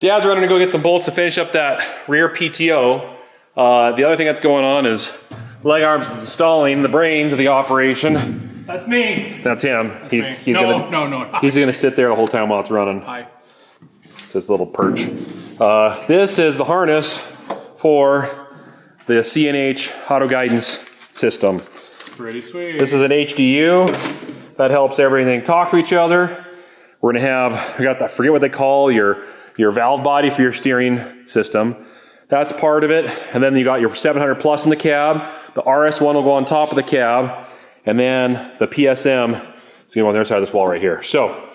Dad's running to go get some bolts to finish up that rear PTO. The other thing that's going on is Leg Arms is installing the brains of the operation. That's me. That's him. That's he's me. No. He's gonna sit there the whole time while it's running. Hi. It's this little perch. This is the harness for the CNH auto guidance system. It's pretty sweet. This is an HDU that helps everything talk to each other. We're gonna have, I forget what they call your valve body for your steering system. That's part of it. And then you got your 700 plus in the cab. The RS1 will go on top of the cab. And then the PSM is gonna go on the other side of this wall right here. So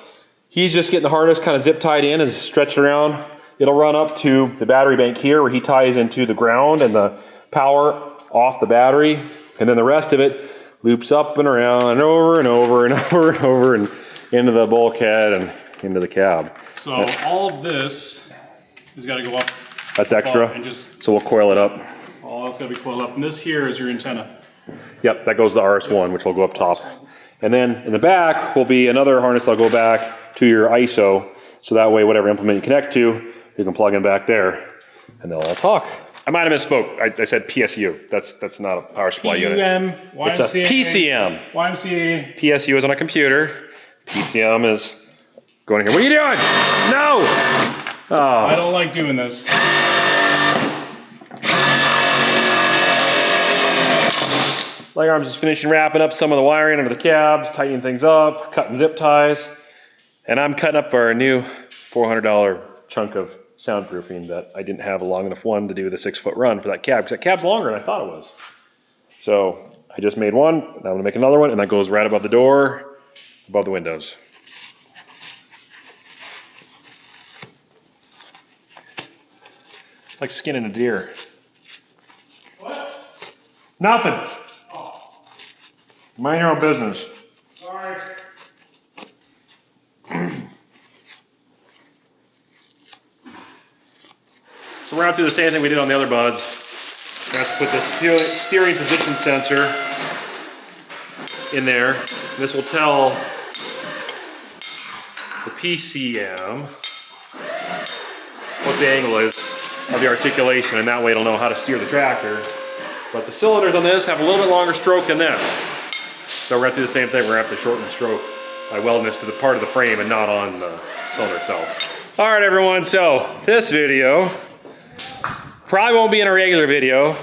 he's just getting the harness kind of zip tied in and stretched around. It'll run up to the battery bank here where he ties into the ground and the power off the battery. And then the rest of it loops up and around and over and over and over and over and into the bulkhead and into the cab. So all of this has got to go up. That's extra. And just, so we'll coil it up. all that's got to be coiled up. And this here is your antenna. Yep, that goes to the RS1, which will go up top. And then in the back will be another harness that'll go back to your ISO. So that way, whatever implement you connect to, you can plug in back there and they'll all talk. I might have misspoke. I said PSU. That's not a power supply unit. YMCA, It's a PCM. YMCA. PSU is on a computer. PCM is going in here. What are you doing? No! Oh. I don't like doing this. Leg Arms is finishing wrapping up some of the wiring under the cabs, tightening things up, cutting zip ties. And I'm cutting up our new $400 chunk of soundproofing that I didn't have a long enough one to do the 6-foot run for that cab, because that cab's longer than I thought it was. So I just made one, and I'm gonna make another one, and that goes right above the door, above the windows. It's like skinning a deer. What? Nothing. Oh. Mind your own business. Sorry. So we're going to do the same thing we did on the other buds. We have to put the steering position sensor in there. This will tell the PCM what the angle is of the articulation, and that way it'll know how to steer the tractor. But the cylinders on this have a little bit longer stroke than this. So we're going to do the same thing. We're going to have to shorten the stroke by welding this to the part of the frame and not on the cylinder itself. All right, everyone, so this video probably won't be in a regular video,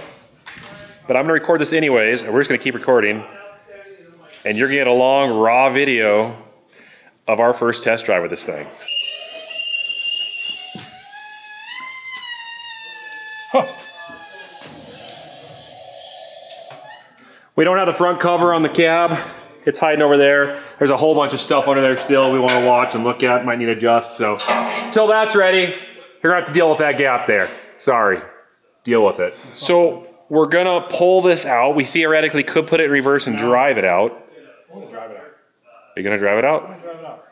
but I'm gonna record this anyways, and we're just gonna keep recording. And you're gonna get a long, raw video of our first test drive with this thing. Huh. We don't have the front cover on the cab. It's hiding over there. There's a whole bunch of stuff under there still we wanna watch and look at, might need to adjust. So until that's ready, you're gonna have to deal with that gap there. Sorry. Deal with it. So we're gonna pull this out. We theoretically could put it in reverse and drive it out. I'm gonna drive it out. Are you gonna drive it out? I'm gonna drive it out.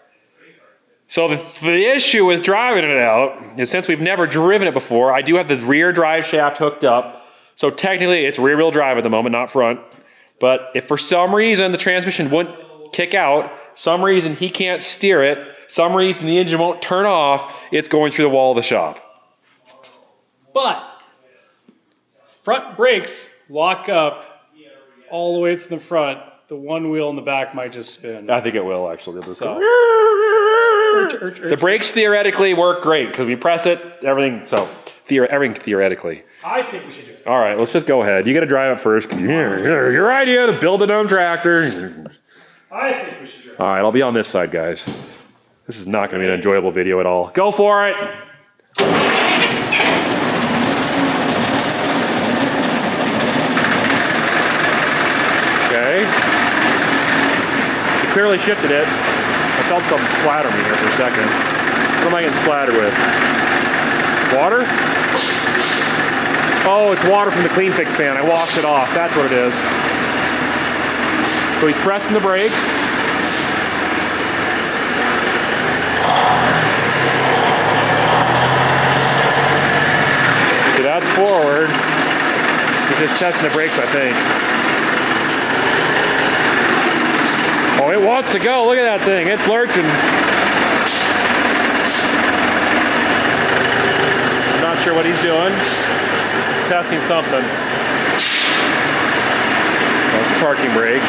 So the issue with driving it out is, since we've never driven it before, I do have the rear drive shaft hooked up. So technically it's rear wheel drive at the moment, not front. But if for some reason the transmission wouldn't kick out, some reason he can't steer it, some reason the engine won't turn off, it's going through the wall of the shop. But front brakes lock up all the way to the front. The one wheel in the back might just spin. I think it will actually. So. The brakes theoretically work great because we press it, everything. So everything theoretically. I think we should do it. All right, let's just go ahead. You got to drive it first. Your idea to build a dumb tractor. I think we should drive it. All right, I'll be on this side, guys. This is not going to be an enjoyable video at all. Go for it. Okay. You clearly shifted it. I felt something splatter me here for a second. What am I getting splattered with? Water? Oh, it's water from the Clean Fix fan. I washed it off. That's what it is. So he's pressing the brakes. See, that's forward. He's just testing the brakes, I think. Oh, it wants to go. Look at that thing. It's lurching. sure what he's doing. He's testing something. That's a parking brake.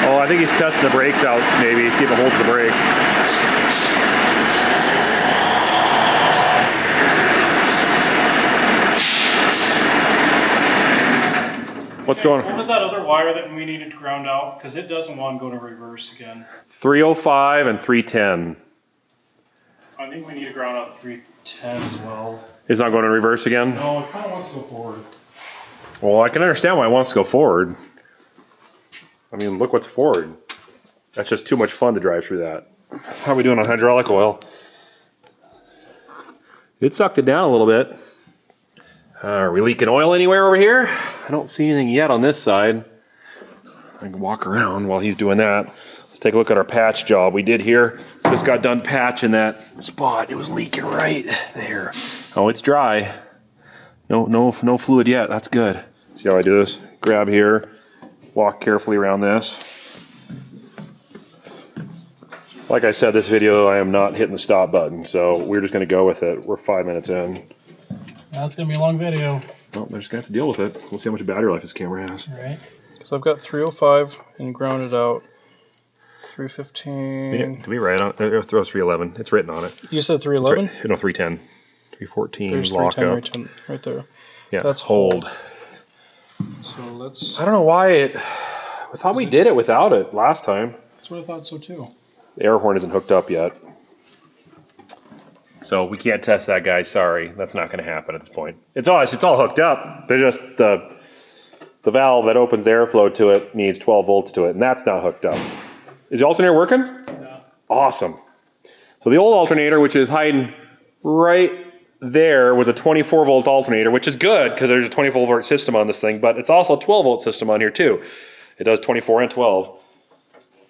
Oh, I think he's testing the brakes out, maybe, see if it holds the brake. What's going on? What was that other wire that we needed to ground out? Because it doesn't want to go to reverse again. 305 and 310. I think we need to ground out 310 as well. It's not going to reverse again? No, it kind of wants to go forward. Well, I can understand why it wants to go forward. I mean, look what's forward. That's just too much fun to drive through that. How are we doing on hydraulic oil? It sucked it down a little bit. Are we leaking oil anywhere over here? I don't see anything yet on this side. I can walk around while he's doing that. Let's take a look at our patch job we did here. Just got done patching that spot. It was leaking right there. Oh, it's dry. No fluid yet. That's good. See how I do this? Grab here, walk carefully around this. Like I said, this video, I am not hitting the stop button, so we're just going to go with it. We're 5 minutes in. That's going to be a long video. Well, they're just going to have to deal with it. We'll see how much battery life this camera has. All right. So I've got 305 and grounded out. 315. Yeah, to be right on, throw 311. It's written on it. You said 311? Right. No, 310. 314. There's lock 310 up. right there. Yeah, that's hold. So let's. I don't know why it. I thought we did it without it last time. That's what I thought so too. The air horn isn't hooked up yet. So we can't test that, guys. Sorry, that's not going to happen at this point. It's all hooked up. They're just the valve that opens the airflow to it needs 12 volts to it, and that's not hooked up. Is the alternator working? Yeah. Awesome. So the old alternator, which is hiding right there, was a 24 volt alternator, which is good because there's a 24 volt system on this thing, but it's also a 12 volt system on here too. It does 24 and 12.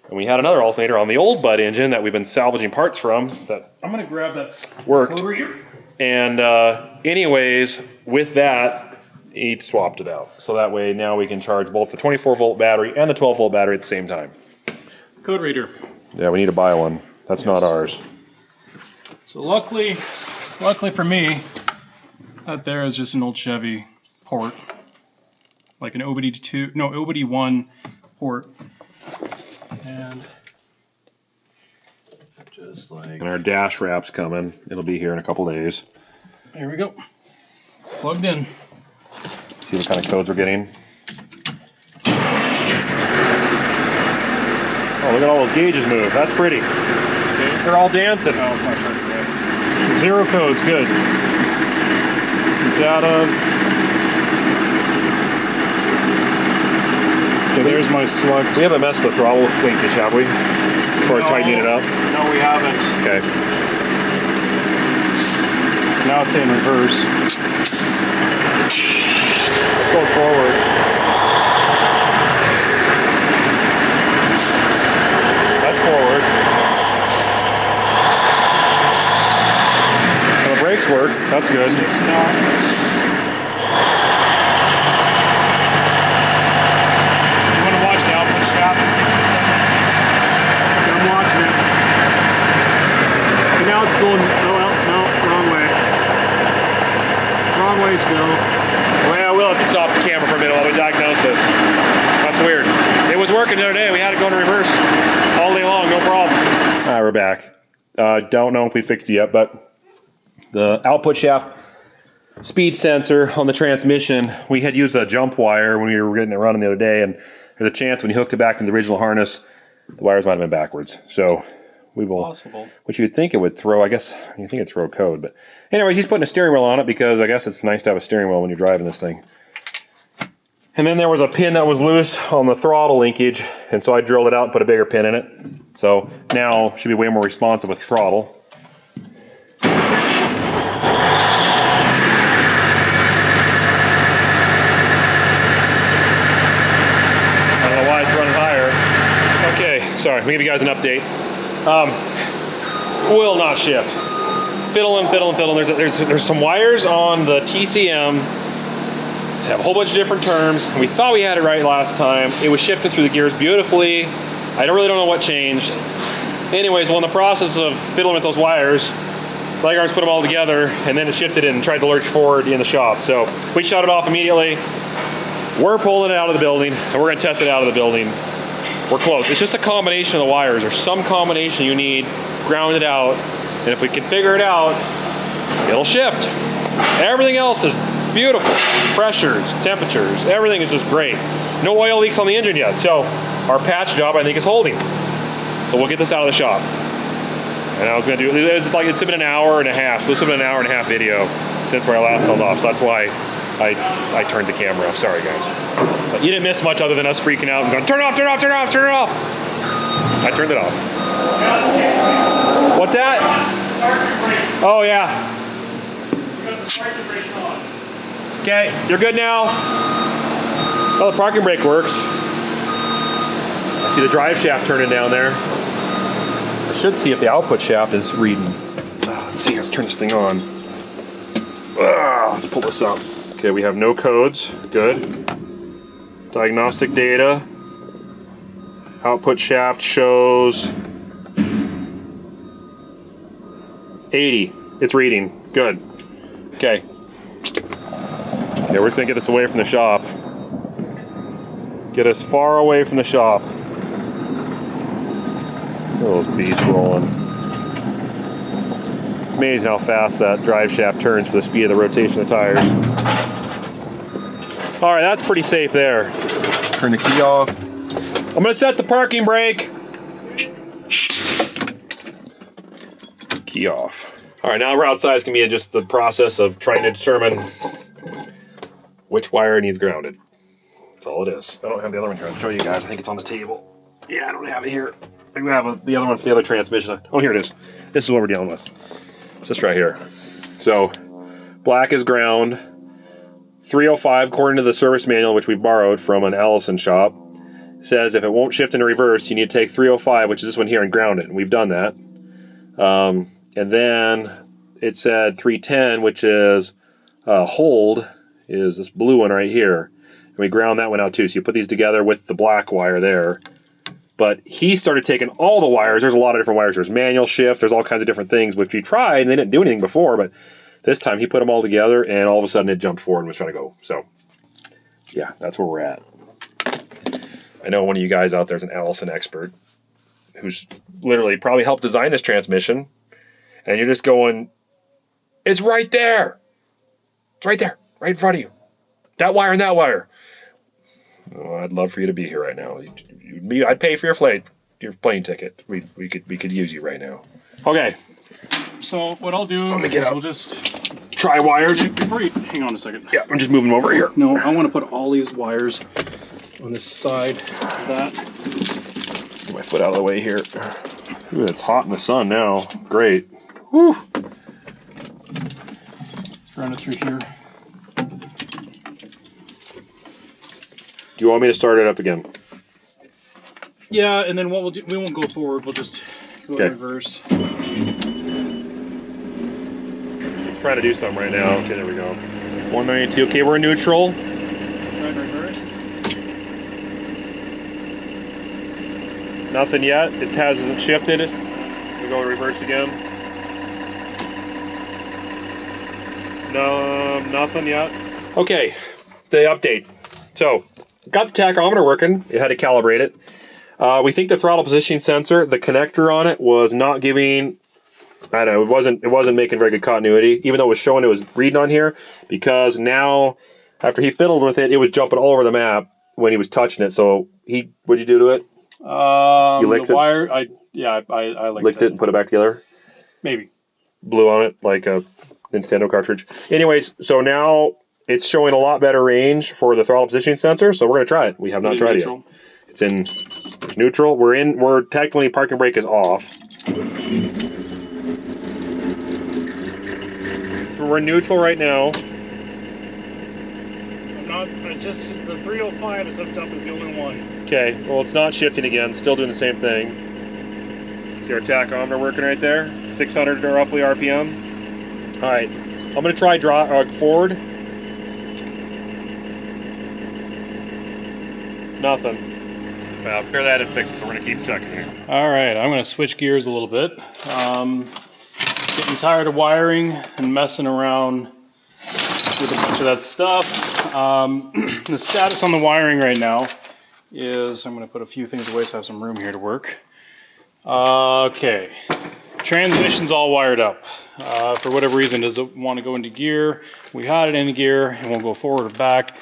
And we had another alternator on the old Bud engine that we've been salvaging parts from that I'm going to grab that worked. over here. And anyways, with that, he swapped it out. So that way now we can charge both the 24 volt battery and the 12 volt battery at the same time. Code reader. Yeah, we need to buy one. That's not ours. So luckily for me, that there is just an old Chevy port. Like an OBD1 port. And just like... And our dash wrap's coming. It'll be here in a couple days. There we go. It's plugged in. See what kind of codes we're getting. Oh, look at all those gauges move. That's pretty. See? They're all dancing. No, it's not charging yet. 0 codes, good. Data. Okay, there's my select. We haven't messed with the throttle linkage, have we? As far as tightening it up? No, we haven't. Okay. Now it's in reverse. Let's go forward. That's forward. So the brakes work. That's good. It's just not. I'm watching it. And now it's going, no, wrong way. Wrong way still. Well, we'll have to stop the camera for a minute while we diagnose this. That's weird. It was working the other day. We had it going in reverse all day long, no problem. All right, we're back. Don't know if we fixed it yet, but the output shaft speed sensor on the transmission, we had used a jump wire when we were getting it running the other day, and there's a chance when you hooked it back into the original harness, the wires might have been backwards. So we will, possible. Which you'd think it would throw, I guess, you think it'd throw code. But anyways, he's putting a steering wheel on it because I guess it's nice to have a steering wheel when you're driving this thing. And then there was a pin that was loose on the throttle linkage, and so I drilled it out and put a bigger pin in it. So now it should be way more responsive with throttle. Sorry, let me give you guys an update. Will not shift. Fiddling. There's some wires on the TCM have a whole bunch of different terms. We thought we had it right last time. It was shifted through the gears beautifully. I really don't know what changed. Anyways, well, in the process of fiddling with those wires, leg arms put them all together, and then it shifted and tried to lurch forward in the shop. So we shut it off immediately. We're pulling it out of the building, and we're gonna test it out of the building. We're close. It's just a combination of the wires, or some combination you need, ground it out, and if we can figure it out, it'll shift. Everything else is beautiful. Pressures, temperatures, everything is just great. No oil leaks on the engine yet, so our patch job, I think, is holding. So we'll get this out of the shop. And I was gonna do, it's been an hour and a half, so this has been an hour and a half video since where I last held off, so that's why I turned the camera off. Sorry, guys. But you didn't miss much other than us freaking out and going, turn it off, turn it off, turn it off, turn it off. I turned it off. What's that? Oh, yeah. Okay, you're good now. Oh, the parking brake works. I see the drive shaft turning down there. I should see if the output shaft is reading. Let's see, let's turn this thing on. Let's pull this up. Okay, we have no codes, good. Diagnostic data. Output shaft shows 80. It's reading, good. Okay. Okay, we're just gonna get this away from the shop. Get us far away from the shop. Look at those beasts rolling. It's amazing how fast that drive shaft turns for the speed of the rotation of the tires. All right, that's pretty safe there. Turn the key off. I'm gonna set the parking brake. Key off. All right, now we're outside. It's gonna be just the process of trying to determine which wire needs grounded. That's all it is. I don't have the other one here. I'll show you guys. I think it's on the table. Yeah, I don't have it here. I do have the other one for the other transmission. Oh, here it is. This is what we're dealing with. It's just right here. So, black is ground. 305, according to the service manual, which we borrowed from an Allison shop, says if it won't shift into reverse, you need to take 305, which is this one here, and ground it. And we've done that. And then it said 310, which is hold, is this blue one right here. And we ground that one out too. So you put these together with the black wire there. But he started taking all the wires. There's a lot of different wires. There's manual shift. There's all kinds of different things, which we tried, and they didn't do anything before. But this time he put them all together, and all of a sudden it jumped forward and was trying to go. So, yeah, that's where we're at. I know one of you guys out there is an Allison expert who's literally probably helped design this transmission, and you're just going, it's right there. It's right there, right in front of you. That wire and that wire. Oh, I'd love for you to be here right now. I'd pay for your plane ticket. We could use you right now. Okay. So what I'll do is we'll just try wires. Before you, hang on a second. Yeah, I'm just moving them over here. No, I want to put all these wires on this side of that. Get my foot out of the way here. Ooh, it's hot in the sun now. Great. Whew. Let's run it through here. Do you want me to start it up again? Yeah, and then what we'll do, we won't go forward, we'll just go in reverse. Let's try to do something right now. Okay, there we go. 192. Okay, we're in neutral. Try in reverse. Nothing yet. It hasn't shifted. We go in reverse again. No, nothing yet. Okay, the update. So, got the tachometer working. It had to calibrate it. We think the throttle positioning sensor, the connector on it was not giving, I don't know, it wasn't making very good continuity, even though it was showing it was reading on here, because now, after he fiddled with it, it was jumping all over the map when he was touching it. So what'd you do to it? You licked the wire, I licked it and put it back together? Maybe. Blew on it like a Nintendo cartridge. Anyways, so now it's showing a lot better range for the throttle positioning sensor, so we're going to try it. We have not tried it yet. It's in neutral. We're technically, parking brake is off. So we're in neutral right now. It's just the 305 is hooked up as the only one. Okay, well it's not shifting again, still doing the same thing. See our tachometer working right there? 600 roughly RPM. All right, I'm gonna try forward. Nothing. Well, clear that and fix it, so we're gonna keep checking here. All right, I'm gonna switch gears a little bit. Getting tired of wiring and messing around with a bunch of that stuff. The status on the wiring right now is, I'm gonna put a few things away so I have some room here to work. Okay, transmission's all wired up. For whatever reason, does it want to go into gear? We had it in gear, and won't go forward or back.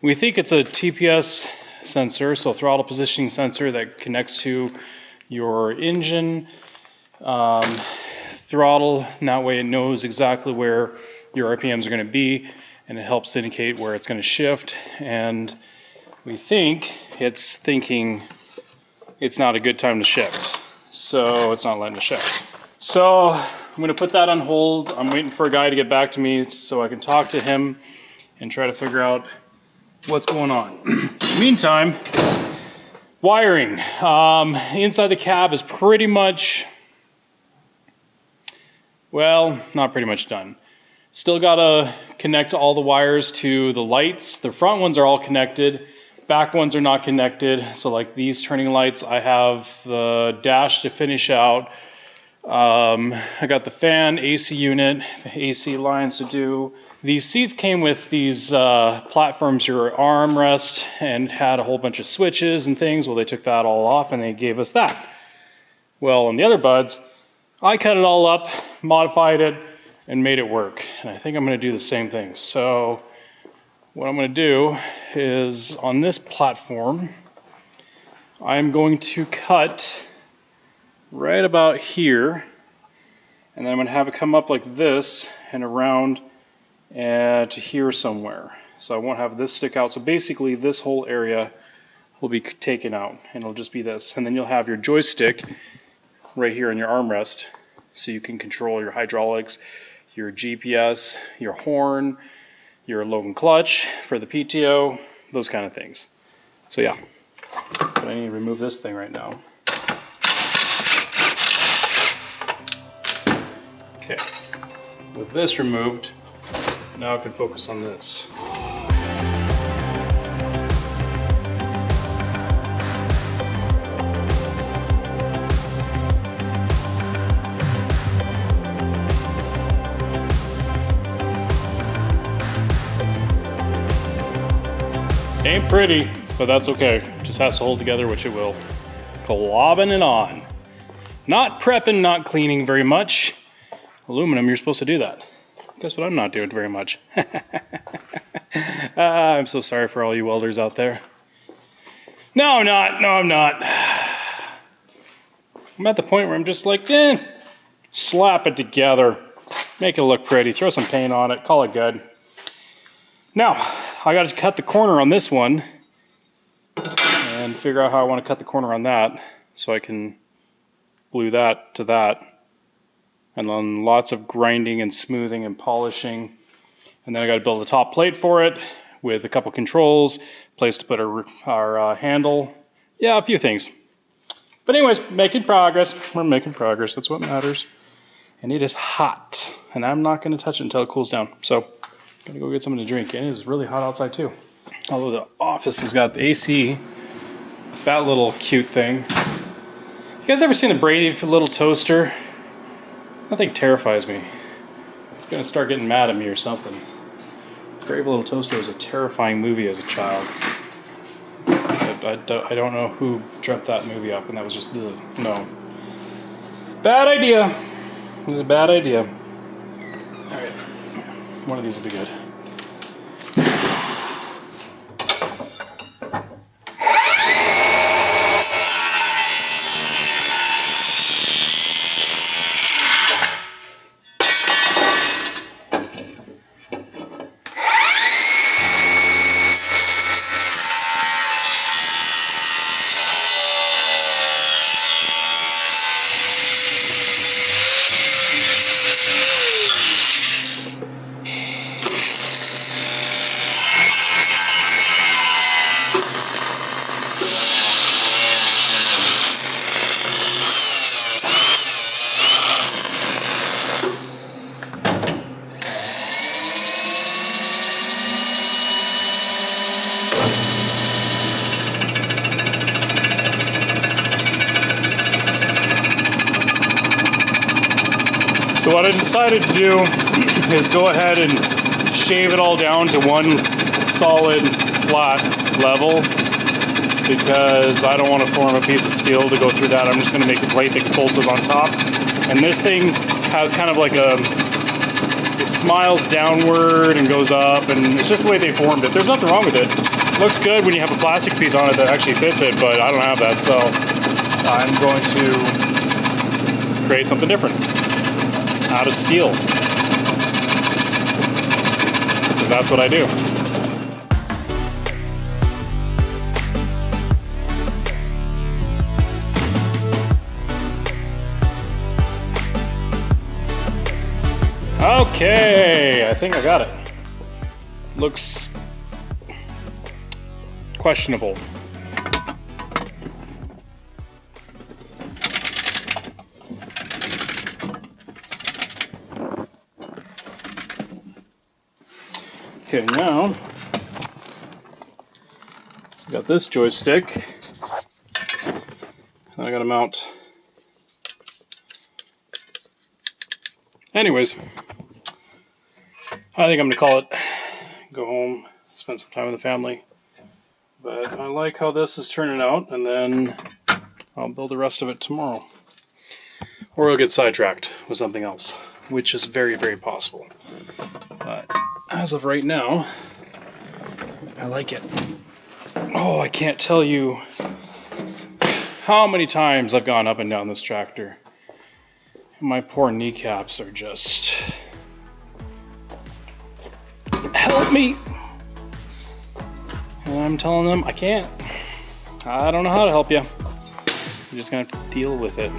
We think it's a TPS sensor, so throttle positioning sensor that connects to your engine throttle, and that way it knows exactly where your RPMs are going to be, and it helps indicate where it's going to shift. And we think it's thinking it's not a good time to shift, so it's not letting it shift. So I'm going to put that on hold. I'm waiting for a guy to get back to me so I can talk to him and try to figure out what's going on. Meantime, wiring. Inside the cab is pretty much, well, not pretty much done. Still gotta connect all the wires to the lights. The front ones are all connected. Back ones are not connected. So like these turning lights, I have the dash to finish out. I got the fan, AC unit, AC lines to do. These seats came with these platforms, your armrest, and had a whole bunch of switches and things. Well, they took that all off and they gave us that. Well, on the other buds, I cut it all up, modified it, and made it work. And I think I'm going to do the same thing. So what I'm going to do is on this platform, I'm going to cut right about here, and then I'm going to have it come up like this and around to here somewhere. So I won't have this stick out. So basically this whole area will be taken out, and it'll just be this. And then you'll have your joystick right here in your armrest, so you can control your hydraulics, your GPS, your horn, your load and clutch for the PTO, those kind of things. So yeah, but I need to remove this thing right now. Okay, with this removed, now I can focus on this. Ain't pretty, but that's okay. Just has to hold together, which it will. Globbing it on. Not prepping, not cleaning very much. Aluminum, you're supposed to do that. Guess what I'm not doing very much. I'm so sorry for all you welders out there. No, I'm not. No, I'm not. I'm at the point where I'm just like, slap it together. Make it look pretty. Throw some paint on it. Call it good. Now, I got to cut the corner on this one and figure out how I want to cut the corner on that so I can glue that to that. And then lots of grinding and smoothing and polishing. And then I got to build a top plate for it with a couple controls, place to put our handle. Yeah, a few things. But anyways, making progress. We're making progress. That's what matters. And it is hot. And I'm not going to touch it until it cools down. So I'm going to go get something to drink. And it is really hot outside too. Although the office has got the AC. That little cute thing. You guys ever seen a brave little toaster? That thing terrifies me. It's going to start getting mad at me or something. Brave Little Toaster was a terrifying movie as a child. I don't know who dreamt that movie up, and that was just, ugh, no. Bad idea. It was a bad idea. Alright. One of these will be good. So what I decided to do is go ahead and shave it all down to one solid flat level, because I don't want to form a piece of steel to go through that. I'm just going to make a plate that bolts it on top. And this thing has kind of like it smiles downward and goes up, and it's just the way they formed it. There's nothing wrong with it. Looks good when you have a plastic piece on it that actually fits it, but I don't have that, so I'm going to create something different out of steel, because that's what I do. Okay, I think I got it. Looks questionable. Okay, now I got this joystick. I gotta mount. Anyways, I think I'm gonna call it. Go home, spend some time with the family. But I like how this is turning out, and then I'll build the rest of it tomorrow. Or I'll get sidetracked with something else, which is very, very possible. But as of right now, I like it. Oh, I can't tell you how many times I've gone up and down this tractor. My poor kneecaps are just... Help me! And I'm telling them I can't. I don't know how to help you. You're just gonna have to deal with it.